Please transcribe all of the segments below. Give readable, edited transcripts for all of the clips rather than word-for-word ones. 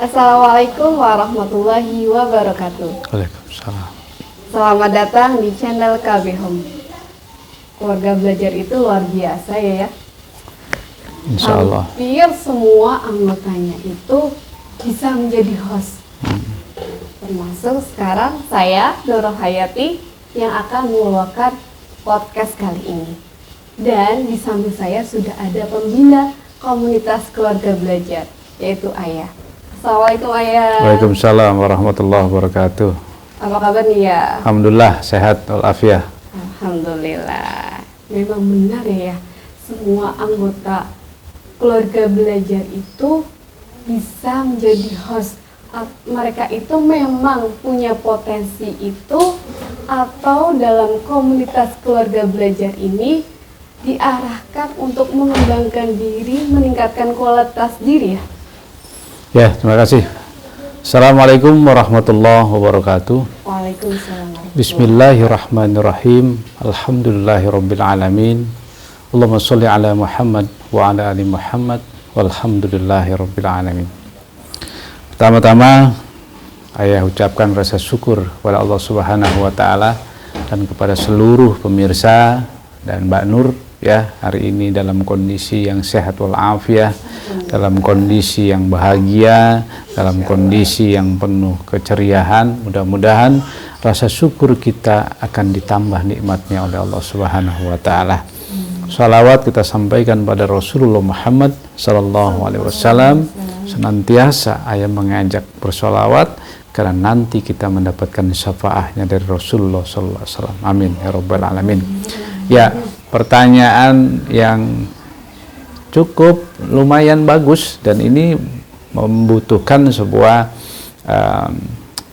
Assalamualaikum warahmatullahi wabarakatuh. Waalaikumsalam. Selamat datang di channel KB Home. Keluarga belajar itu luar biasa ya. Insya Allah. Hampir semua anggotanya itu bisa menjadi host. Termasuk sekarang saya, Nurul Hayati, yang akan membawakan podcast kali ini. Dan di samping saya sudah ada pembina komunitas keluarga belajar, yaitu Ayah. Assalamualaikum Ayah. Waalaikumsalam warahmatullahi wabarakatuh. Apa kabar nih ya? Alhamdulillah sehat walafiat. Alhamdulillah. Memang benar ya, semua anggota keluarga belajar itu bisa menjadi host. Mereka itu memang punya potensi itu, atau dalam komunitas keluarga belajar ini diarahkan untuk mengembangkan diri, meningkatkan kualitas diri ya? Ya, terima kasih. Assalamualaikum warahmatullahi wabarakatuh. Waalaikumsalam. Bismillahirrahmanirrahim. Alhamdulillahirabbil alamin. Allahumma sholli ala Muhammad wa ala ali Muhammad walhamdulillahirabbil alamin. Pertama-tama Ayah ucapkan rasa syukur kepada Allah Subhanahu wa taala dan kepada seluruh pemirsa dan Mbak Nur ya, hari ini dalam kondisi yang sehat walafiat, dalam kondisi yang bahagia, dalam kondisi yang penuh keceriaan. Mudah-mudahan rasa syukur kita akan ditambah nikmatnya oleh Allah Subhanahu wa taala. Salawat kita sampaikan pada Rasulullah Muhammad sallallahu alaihi wasallam. Senantiasa Ayah mengajak bersolawat karena nanti kita mendapatkan syafaatnya dari Rasulullah sallallahu alaihi wasallam. Amin ya rabbal alamin. Ya, pertanyaan yang cukup lumayan bagus dan ini membutuhkan sebuah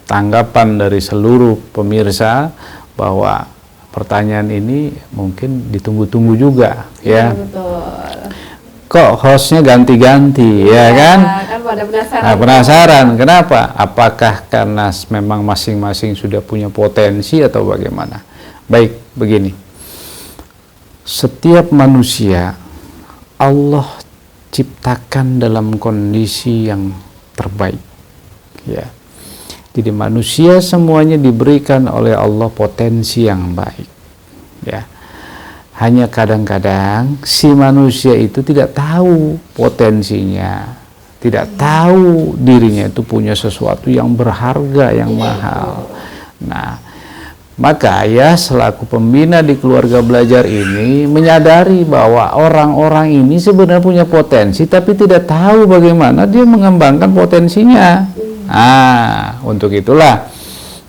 tanggapan dari seluruh pemirsa, bahwa pertanyaan ini mungkin ditunggu-tunggu juga ya. Betul. Kok hostnya ganti-ganti ya kan? Kan pada penasaran. Nah, penasaran kenapa? Apakah karena memang masing-masing sudah punya potensi atau bagaimana? Baik, begini. Setiap manusia Allah ciptakan dalam kondisi yang terbaik ya. Jadi manusia semuanya diberikan oleh Allah potensi yang baik ya. Hanya kadang-kadang si manusia itu tidak tahu potensinya, tidak tahu dirinya itu punya sesuatu yang berharga, yang mahal. Nah, maka Ayah selaku pembina di keluarga belajar ini menyadari bahwa orang-orang ini sebenarnya punya potensi, tapi tidak tahu bagaimana dia mengembangkan potensinya. Nah, untuk itulah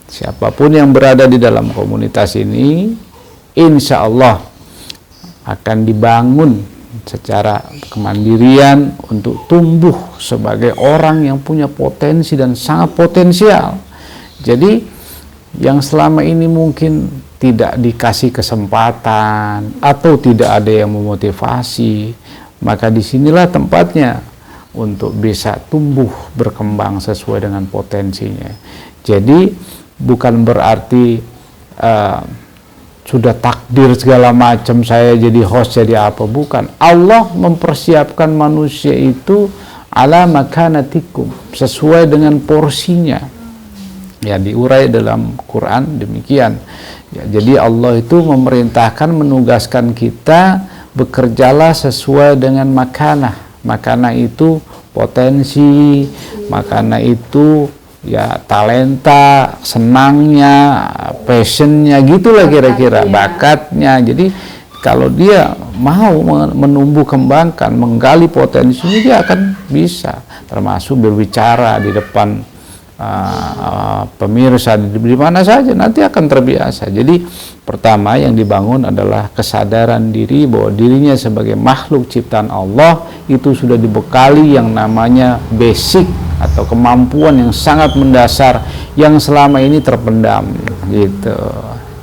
siapapun yang berada di dalam komunitas ini, insya Allah akan dibangun secara kemandirian untuk tumbuh sebagai orang yang punya potensi dan sangat potensial. Jadi yang selama ini mungkin tidak dikasih kesempatan atau tidak ada yang memotivasi, maka disinilah tempatnya untuk bisa tumbuh berkembang sesuai dengan potensinya. Jadi bukan berarti sudah takdir segala macam saya jadi host jadi apa, bukan. Allah mempersiapkan manusia itu ala makanatikum, sesuai dengan porsinya. Ya, diurai dalam Quran demikian. Ya, jadi Allah itu memerintahkan, menugaskan kita bekerjalah sesuai dengan makanah. Makanah itu potensi, makanah itu ya talenta, senangnya, passionnya, gitulah kira-kira, bakatnya. Jadi kalau dia mau menumbuh kembangkan, menggali potensinya, dia akan bisa, termasuk berbicara di depan pemirsa di mana saja, nanti akan terbiasa. Jadi pertama yang dibangun adalah kesadaran diri bahwa dirinya sebagai makhluk ciptaan Allah itu sudah dibekali yang namanya basic atau kemampuan yang sangat mendasar yang selama ini terpendam gitu.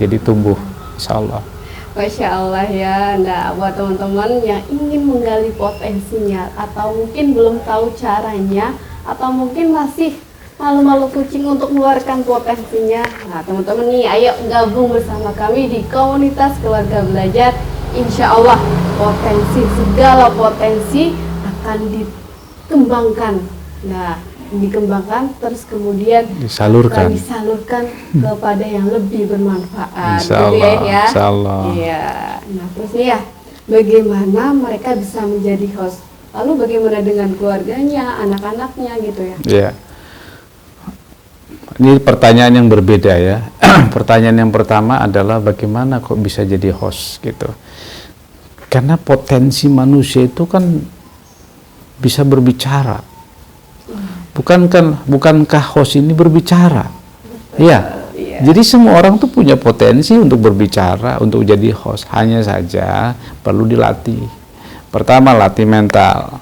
Jadi tumbuh insya Allah. Masya Allah ya. Nah, buat teman-teman yang ingin menggali potensinya atau mungkin belum tahu caranya, atau mungkin masih malu-malu kucing untuk mengeluarkan potensinya, nah teman-teman nih, ayo gabung bersama kami di komunitas keluarga belajar. Insya Allah segala potensi akan dikembangkan. Nah, dikembangkan, terus kemudian disalurkan kepada yang lebih bermanfaat. Insya Gitu Allah, ya. Insya Allah. Iya. Nah terus nih ya, bagaimana mereka bisa menjadi host? Lalu bagaimana dengan keluarganya, anak-anaknya gitu ya? Ya. Ini pertanyaan yang berbeda ya. Pertanyaan yang pertama adalah bagaimana kok bisa jadi host gitu. Karena potensi manusia itu kan bisa berbicara. Bukankah host ini berbicara? Iya. Jadi semua orang tuh punya potensi untuk berbicara, untuk jadi host. Hanya saja perlu dilatih. Pertama, latih mental.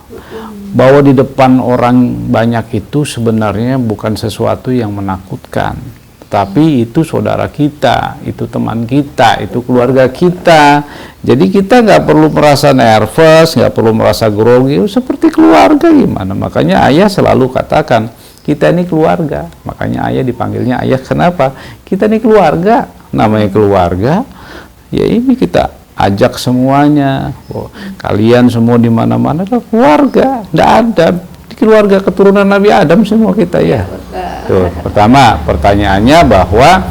Bahwa di depan orang banyak itu sebenarnya bukan sesuatu yang menakutkan. Tapi itu saudara kita, itu teman kita, itu keluarga kita. Jadi kita nggak perlu merasa nervous, nggak perlu merasa grogi, seperti keluarga gimana. Makanya ayah selalu katakan, kita ini keluarga. Makanya ayah dipanggilnya ayah, kenapa? Kita ini keluarga, namanya keluarga. Ya ini kita ajak semuanya. Oh, kalian semua di mana-mana keluarga, nggak ada. Keluarga keturunan Nabi Adam semua kita ya. Tuh, pertama pertanyaannya bahwa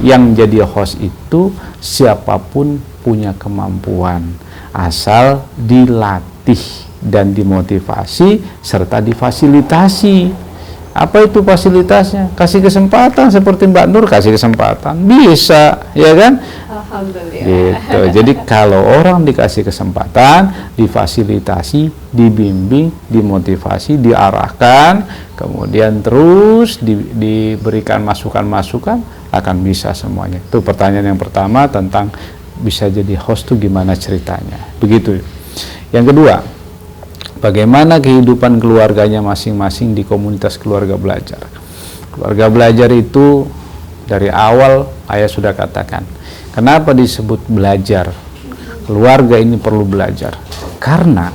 yang jadi host itu siapapun punya kemampuan asal dilatih dan dimotivasi serta difasilitasi. Apa itu fasilitasnya? Kasih kesempatan seperti Mbak Nur kasih kesempatan, bisa, ya kan? Alhamdulillah. Gitu. Jadi kalau orang dikasih kesempatan, difasilitasi, dibimbing, dimotivasi, diarahkan, kemudian terus diberikan masukan-masukan, akan bisa semuanya. Itu pertanyaan yang pertama tentang bisa jadi host itu gimana ceritanya. Begitu. Yang kedua, bagaimana kehidupan keluarganya masing-masing di komunitas keluarga belajar. Keluarga belajar itu dari awal ayah sudah katakan, kenapa disebut belajar? Keluarga ini perlu belajar. Karena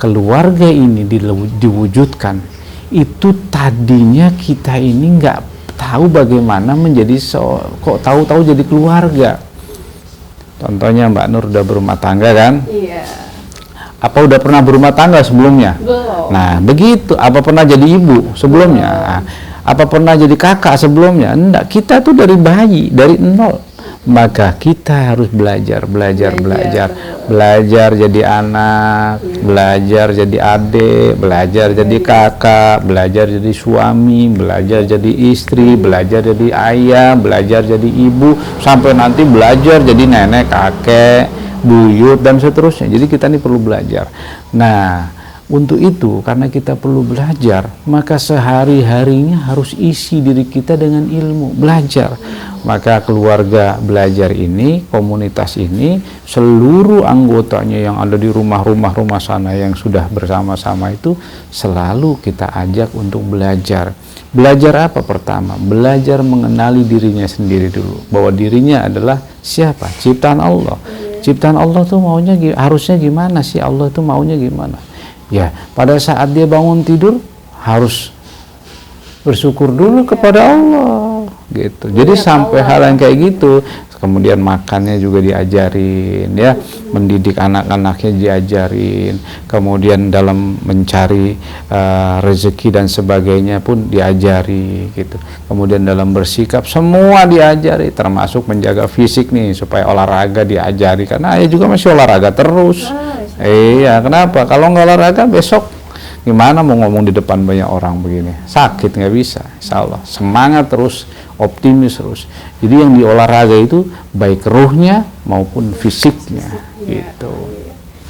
keluarga ini diwujudkan, itu tadinya kita ini nggak tahu bagaimana menjadi kok tahu-tahu jadi keluarga. Contohnya Mbak Nur udah berumah tangga kan? Iya. Apa udah pernah berumah tangga sebelumnya? Belum. Nah, begitu. Apa pernah jadi ibu sebelumnya? Nah, apa pernah jadi kakak sebelumnya? Enggak. Kita tuh dari bayi, dari nol. Maka kita harus belajar jadi anak, belajar jadi adik, belajar jadi kakak, belajar jadi suami, belajar jadi istri, belajar jadi ayah, belajar jadi ibu, sampai nanti belajar jadi nenek, kakek, buyut, dan seterusnya. Jadi kita ini perlu belajar. Nah, untuk itu karena kita perlu belajar, maka sehari-harinya harus isi diri kita dengan ilmu, belajar. Maka keluarga belajar ini, komunitas ini, seluruh anggotanya yang ada di rumah-rumah sana yang sudah bersama-sama itu selalu kita ajak untuk belajar. Belajar apa pertama? Belajar mengenali dirinya sendiri dulu, bahwa dirinya adalah siapa? Ciptaan Allah. Ciptaan Allah tuh maunya harusnya gimana sih? Allah tuh maunya gimana? Ya, pada saat dia bangun tidur harus bersyukur dulu kepada Allah gitu. Jadi sampai hal yang kayak gitu, kemudian makannya juga diajarin ya, mendidik anak-anaknya diajarin, kemudian dalam mencari rezeki dan sebagainya pun diajari gitu. Kemudian dalam bersikap semua diajari, termasuk menjaga fisik nih supaya olahraga diajari, karena ayah juga masih olahraga terus. Iya, kenapa? Kalau nggak olahraga besok gimana mau ngomong di depan banyak orang begini? Sakit, nggak bisa. Insya Allah semangat terus, optimis terus. Jadi yang di olahraga itu baik ruhnya maupun fisiknya, gitu.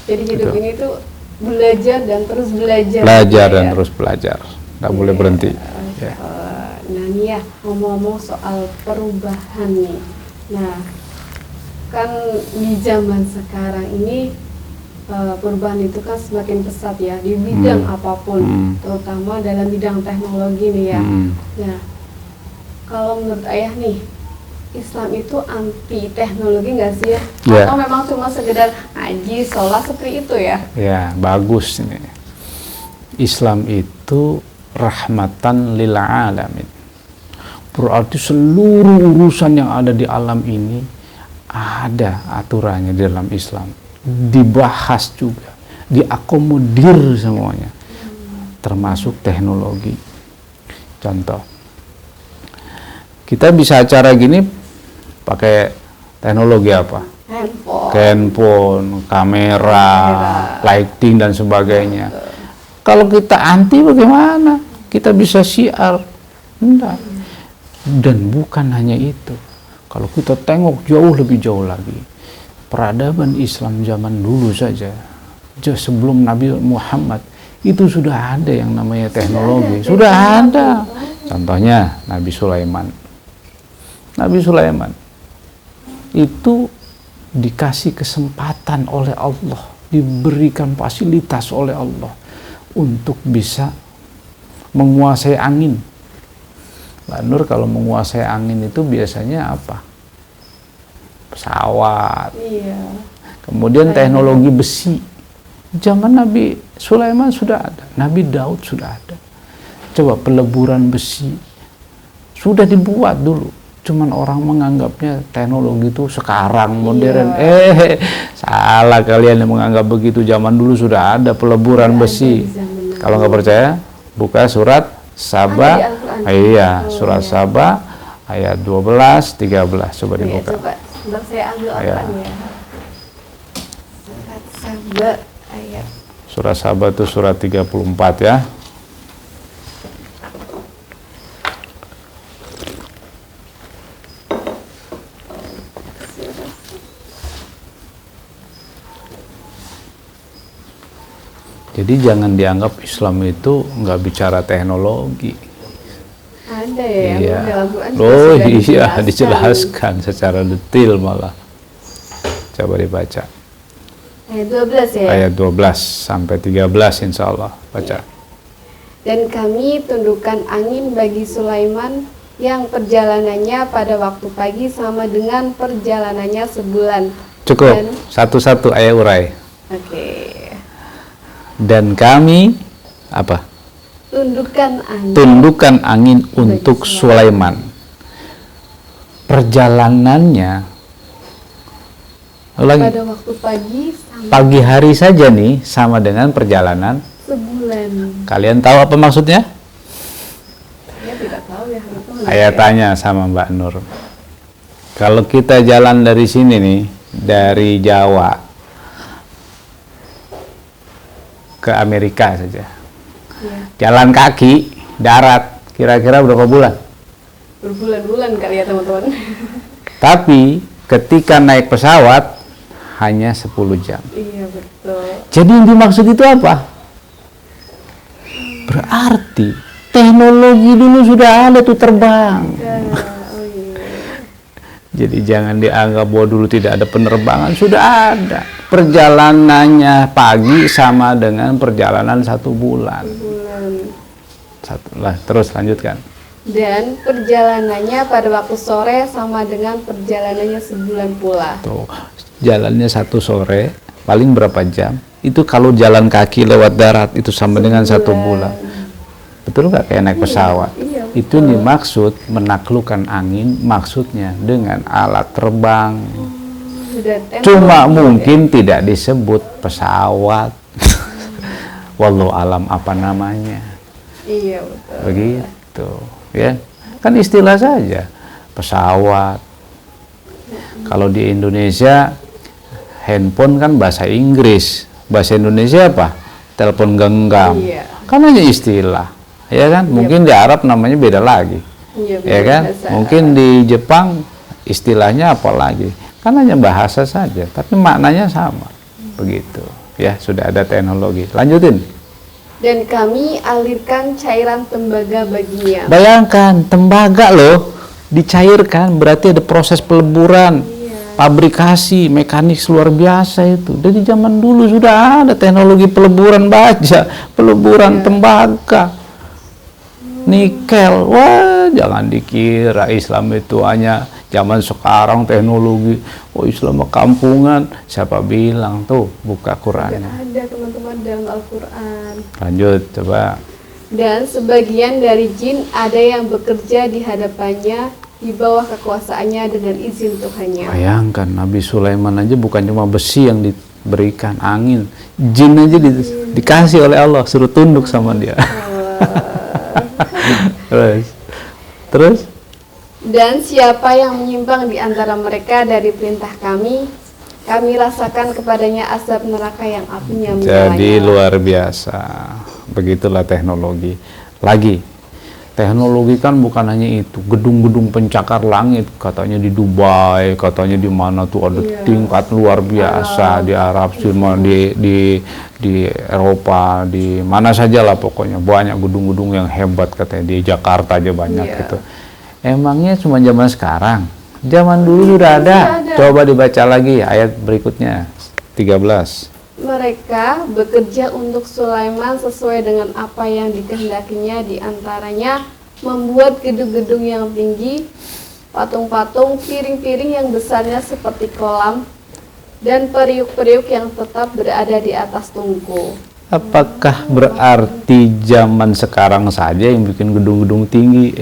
Jadi hidup ini tuh belajar dan terus belajar. Belajar dan terus belajar, nggak boleh berhenti. Ya. Nah nih ya, ngomong-ngomong soal perubahan nih. Nah, kan di zaman sekarang ini perubahan itu kan semakin pesat ya di bidang apapun, terutama dalam bidang teknologi nih ya. Nah, kalau menurut ayah nih, Islam itu anti teknologi nggak sih ya? Atau memang cuma sekedar ngaji, sholat seperti itu ya? Ya, bagus ini. Islam itu rahmatan lil alamin. Berarti seluruh urusan yang ada di alam ini ada aturannya di dalam Islam. Dibahas juga, diakomodir semuanya. termasuk teknologi. Contoh, kita bisa acara gini pakai teknologi apa? Handphone, kamera, lighting dan sebagainya. Kalau kita anti bagaimana? Kita bisa syiar. Enggak. Dan bukan hanya itu. Kalau kita tengok lebih jauh lagi, peradaban Islam zaman dulu saja, sebelum Nabi Muhammad, itu sudah ada yang namanya teknologi. Sudah ada. Contohnya Nabi Sulaiman. Nabi Sulaiman itu dikasih kesempatan oleh Allah, diberikan fasilitas oleh Allah untuk bisa menguasai angin. Mbak Nur, kalau menguasai angin itu biasanya apa? Pesawat. Iya. Kemudian teknologi besi. Zaman Nabi Sulaiman sudah ada, Nabi Daud sudah ada. Coba peleburan besi sudah dibuat dulu. Cuman orang menganggapnya teknologi itu sekarang modern. Iya. Salah kalian yang menganggap begitu. Zaman dulu sudah ada peleburan besi. Kalau nggak percaya, buka surat Saba. Iya, surat Saba ayat 12, 13. Coba dibuka. Coba saya ambil Al-Quran ya. Surat Saba ayat. Surat Saba itu surat 34 ya. Jadi jangan dianggap Islam itu nggak bicara teknologi. Ada ya, iya. Dalam Quran Oh iya, dijelaskan secara detail malah. Coba dibaca. Ayat 12 ya? Ayat 12 sampai 13 insya Allah. Baca. Dan kami tundukkan angin bagi Sulaiman yang perjalanannya pada waktu pagi sama dengan perjalanannya sebulan. Cukup, satu-satu ayat urai. Oke. Dan kami apa? Tundukkan angin untuk Sulaiman. Perjalanannya pada waktu pagi hari saja nih sama dengan perjalanan sebulan. Kalian tahu apa maksudnya? Saya tidak tahu ya. Ayah tanya sama Mbak Nur. Kalau kita jalan dari sini nih, dari Jawa ke Amerika saja, jalan kaki darat kira-kira berapa bulan? Berbulan-bulan kali ya teman-teman. Tapi ketika naik pesawat hanya 10 jam. Iya betul. Jadi yang dimaksud itu apa? Berarti teknologi dulu sudah ada tuh terbang. Jadi jangan dianggap bahwa dulu tidak ada penerbangan, sudah ada. Perjalanannya pagi sama dengan perjalanan 1 bulan. Terus lanjutkan. Dan perjalanannya pada waktu sore sama dengan perjalanannya sebulan pula. Tuh, jalannya 1 sore, paling berapa jam? Itu kalau jalan kaki lewat darat itu sama dengan 1 bulan. Betul nggak kayak naik pesawat? Iya, itu dimaksud menaklukkan angin, maksudnya dengan alat terbang. Cuma mungkin tidak disebut pesawat. Wallahu alam apa namanya. Iya betul. Begitu, ya. Kan istilah saja. Pesawat. Kalau di Indonesia handphone kan bahasa Inggris. Bahasa Indonesia apa? Telepon genggam. Iya. Kan hanya istilah. Ya kan? Mungkin di Arab namanya beda lagi. Iya, ya kan? Mungkin di Jepang istilahnya apa lagi? Kan hanya bahasa saja, tapi maknanya sama. Begitu. Ya, sudah ada teknologi. Lanjutin. Dan kami alirkan cairan tembaga baginya. Bayangkan, tembaga loh dicairkan, berarti ada proses peleburan. Pabrikasi, mekanik luar biasa itu. Dari zaman dulu sudah ada teknologi peleburan baja, peleburan tembaga. Nikel, wah jangan dikira Islam itu hanya zaman sekarang teknologi. Oh Islam kampungan, siapa bilang tuh? Buka Quran. Ada teman-teman dalam Al-Quran. Lanjut coba. Dan sebagian dari jin ada yang bekerja di hadapannya di bawah kekuasaannya dengan izin Tuhannya. Bayangkan Nabi Sulaiman aja bukan cuma besi yang berikan angin, jin aja dikasih oleh Allah, suruh tunduk sama dia. terus Dan siapa yang menyimpang di antara mereka dari perintah kami rasakan kepadanya azab neraka yang apinya menyala-nyala. jadi luar biasa. Begitulah teknologi. Lagi teknologi kan bukan hanya itu, gedung-gedung pencakar langit, katanya di Dubai, katanya di mana tuh ada tingkat luar biasa, di Arab, di Eropa, di mana saja lah pokoknya banyak gedung-gedung yang hebat, katanya di Jakarta aja banyak gitu. Emangnya cuma zaman sekarang? Zaman dulu sudah ada. Coba dibaca lagi ayat berikutnya 13. Mereka bekerja untuk Sulaiman sesuai dengan apa yang dikehendakinya, di antaranya membuat gedung-gedung yang tinggi, patung-patung, piring-piring yang besarnya seperti kolam, dan periuk-periuk yang tetap berada di atas tungku. Apakah berarti zaman sekarang saja yang bikin gedung-gedung tinggi?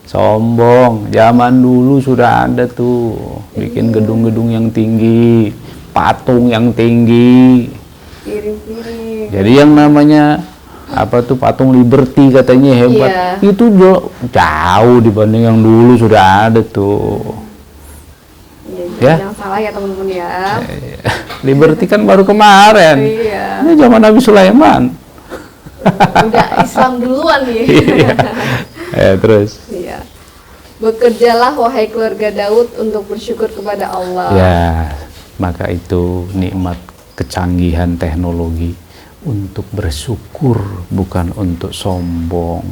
Sombong. Zaman dulu sudah ada tuh bikin gedung-gedung yang tinggi, patung yang tinggi. Piring-piring. Jadi yang namanya apa tuh patung Liberty katanya hebat. Itu jauh dibanding yang dulu sudah ada tuh. Yang salah ya teman-teman ya. Liberty kan baru kemarin. Ini zaman Nabi Sulaiman. Udah Islam duluan nih. Terus. Iya. Bekerjalah wahai keluarga Daud untuk bersyukur kepada Allah. Ya, maka itu nikmat kecanggihan teknologi untuk bersyukur, bukan untuk sombong,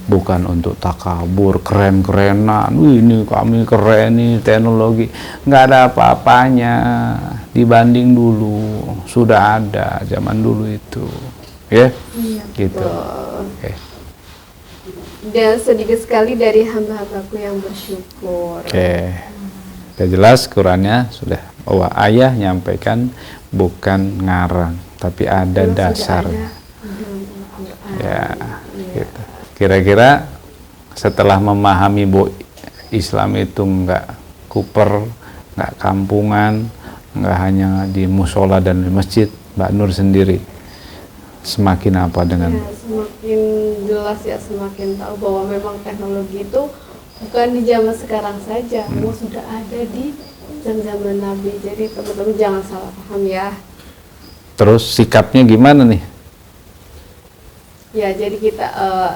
bukan untuk takabur, keren-kerenan. Wih, ini kami keren nih teknologi. Nggak ada apa-apanya dibanding dulu. Sudah ada zaman dulu itu, ya, gitu. Okay. Dan sedikit sekali dari hamba-hambaku yang bersyukur. Sudah jelas Qurannya sudah, bahwa ayah nyampaikan bukan ngarang, tapi ada dasarnya. Gitu. Kira-kira setelah memahami bahwa Islam itu nggak kuper, nggak kampungan, nggak hanya di musola dan di masjid, Mbak Nur sendiri semakin apa dengan? Semakin jelas ya, semakin tahu bahwa memang teknologi itu bukan di zaman sekarang saja, sudah ada di zaman Nabi. Jadi teman-teman jangan salah paham ya. Terus sikapnya gimana nih? Ya, jadi kita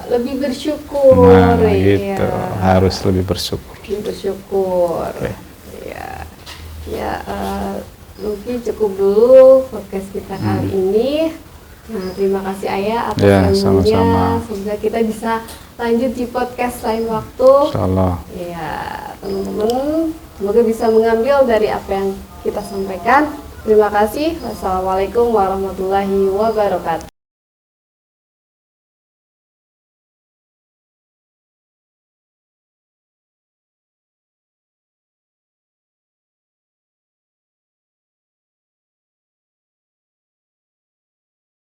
lebih bersyukur. Gitu. Harus lebih bersyukur. Bersyukur. Mungkin cukup dulu podcast kita kali ini. Nah, terima kasih Ayah atas ilmunya. Sama-sama. Semoga kita bisa lanjut di podcast lain waktu. Insyaallah. Ya, teman-teman, semoga bisa mengambil dari apa yang kita sampaikan. Terima kasih. Wassalamualaikum warahmatullahi wabarakatuh.